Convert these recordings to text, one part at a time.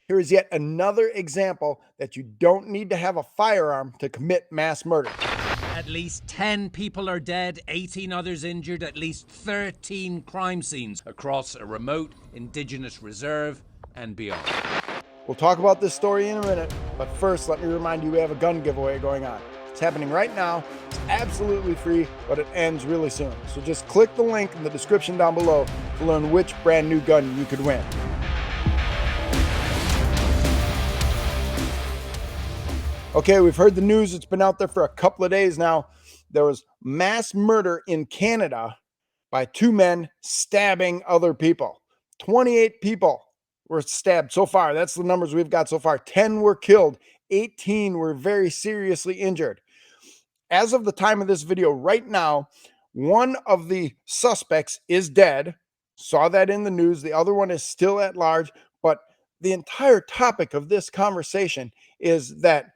Here is yet another example that you don't need to have a firearm to commit mass murder. At least 10 people are dead, 18 others injured, at least 13 crime scenes across a remote indigenous reserve and beyond. We'll talk about this story in a minute, but first let me remind you we have a gun giveaway going on. It's happening right now. It's absolutely free, but it ends really soon. So just click the link in the description down below to learn which brand new gun you could win. Okay, we've heard the news. It's been out there for a couple of days now. There was mass murder in Canada by two men stabbing other people. 28 people were stabbed so far. That's the numbers we've got so far. 10 were killed. 18 were very seriously injured. As of the time of this video right now, one of the suspects is dead. Saw that in the news. The other one is still at large. But the entire topic of this conversation is that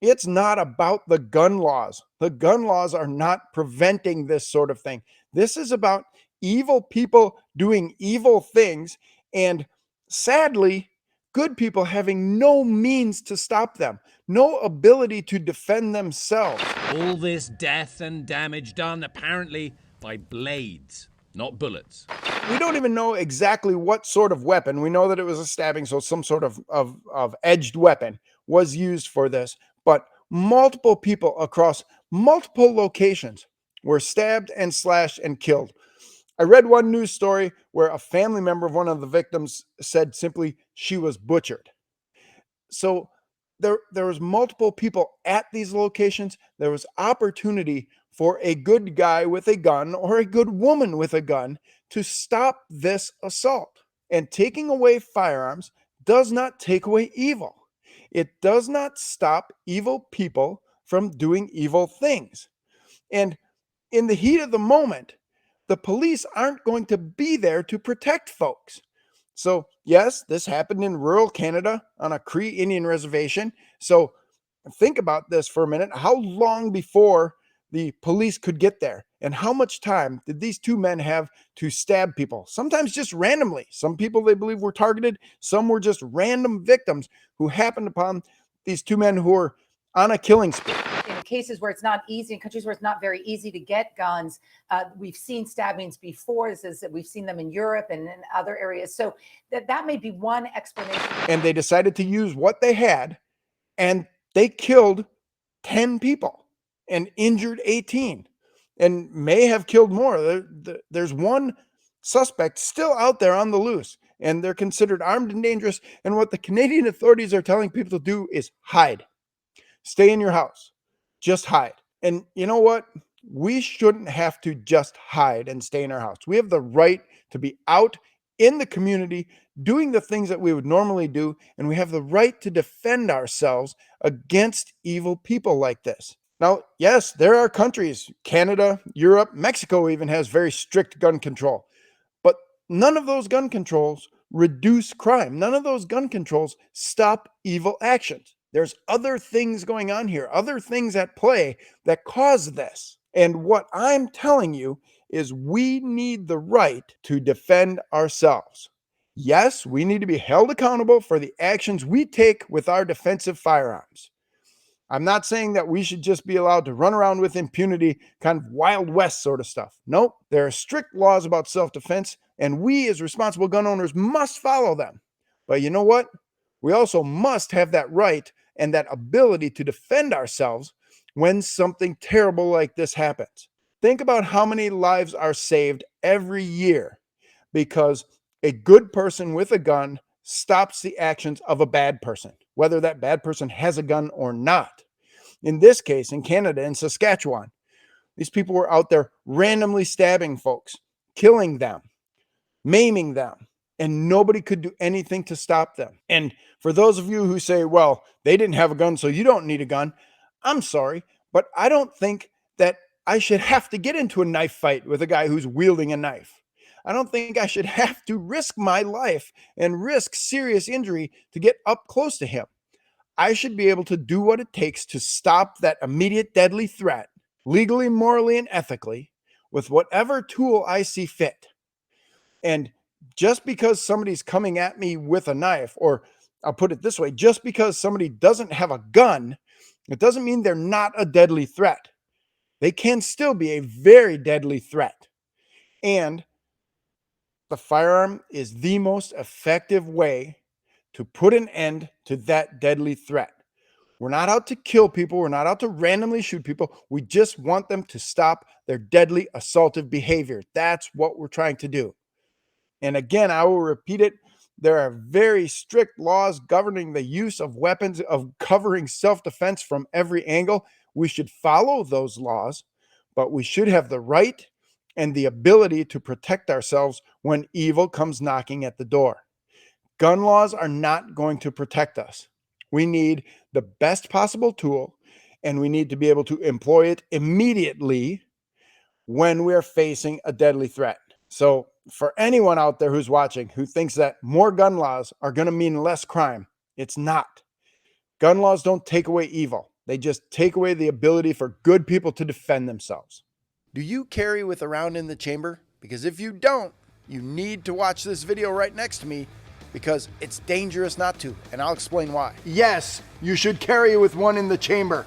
it's not about the gun laws. The gun laws are not preventing this sort of thing. This is about evil people doing evil things, and sadly, good people having no means to stop them, no ability to defend themselves. All this death and damage done apparently by blades, not bullets. We don't even know exactly what sort of weapon. We know that it was a stabbing, so some sort of edged weapon was used for this. But multiple people across multiple locations were stabbed and slashed and killed. I read one news story where a family member of one of the victims said simply, she was butchered. So there was multiple people at these locations. There was opportunity for a good guy with a gun or a good woman with a gun to stop this assault. And taking away firearms does not take away evil. It does not stop evil people from doing evil things. And in the heat of the moment, the police aren't going to be there to protect folks. So yes, this happened in rural Canada on a Cree Indian reservation. So think about this for a minute. How long before the police could get there? And how much time did these two men have to stab people? Sometimes just randomly. Some people they believe were targeted. Some were just random victims who happened upon these two men who were on a killing spree. In cases where it's not easy, in countries where it's not very easy to get guns, we've seen stabbings before. We've seen them in Europe and in other areas. So that may be one explanation. And they decided to use what they had, and they killed 10 people and injured 18 and may have killed more. There's one suspect still out there on the loose, and they're considered armed and dangerous. And what the Canadian authorities are telling people to do is hide. Stay in your house. Just hide. And you know what? We shouldn't have to just hide and stay in our house. We have the right to be out in the community doing the things that we would normally do, and we have the right to defend ourselves against evil people like this. Now, yes, there are countries, Canada, Europe, Mexico even has very strict gun control, but none of those gun controls reduce crime. None of those gun controls stop evil actions. There's other things going on here, other things at play that cause this. And what I'm telling you is we need the right to defend ourselves. Yes, we need to be held accountable for the actions we take with our defensive firearms. I'm not saying that we should just be allowed to run around with impunity, kind of Wild West sort of stuff. Nope, there are strict laws about self-defense, and we as responsible gun owners must follow them. But you know what? We also must have that right and that ability to defend ourselves when something terrible like this happens. Think about how many lives are saved every year because a good person with a gun stops the actions of a bad person, whether that bad person has a gun or not. In this case, in Canada, in Saskatchewan, these people were out there randomly stabbing folks, killing them, maiming them, and nobody could do anything to stop them. And for those of you who say, well, they didn't have a gun, so you don't need a gun, I'm sorry, but I don't think that I should have to get into a knife fight with a guy who's wielding a knife. I don't think I should have to risk my life and risk serious injury to get up close to him. I should be able to do what it takes to stop that immediate deadly threat, legally, morally, and ethically, with whatever tool I see fit. And just because somebody's coming at me with a knife or I'll put it this way, just because somebody doesn't have a gun, it doesn't mean they're not a deadly threat. They can still be a very deadly threat. And the firearm is the most effective way to put an end to that deadly threat. We're not out to kill people. We're not out to randomly shoot people. We just want them to stop their deadly assaultive behavior. That's what we're trying to do. And again, I will repeat it. There are very strict laws governing the use of weapons, of covering self-defense from every angle. We should follow those laws, but we should have the right and the ability to protect ourselves when evil comes knocking at the door. Gun laws are not going to protect us. We need the best possible tool, and we need to be able to employ it immediately when we're facing a deadly threat. So for anyone out there who's watching who thinks that more gun laws are going to mean less crime, it's not. Gun laws don't take away evil. They just take away the ability for good people to defend themselves. Do you carry with a round in the chamber? Because if you don't, you need to watch this video right next to me, because it's dangerous not to, and I'll explain why. Yes, you should carry with one in the chamber.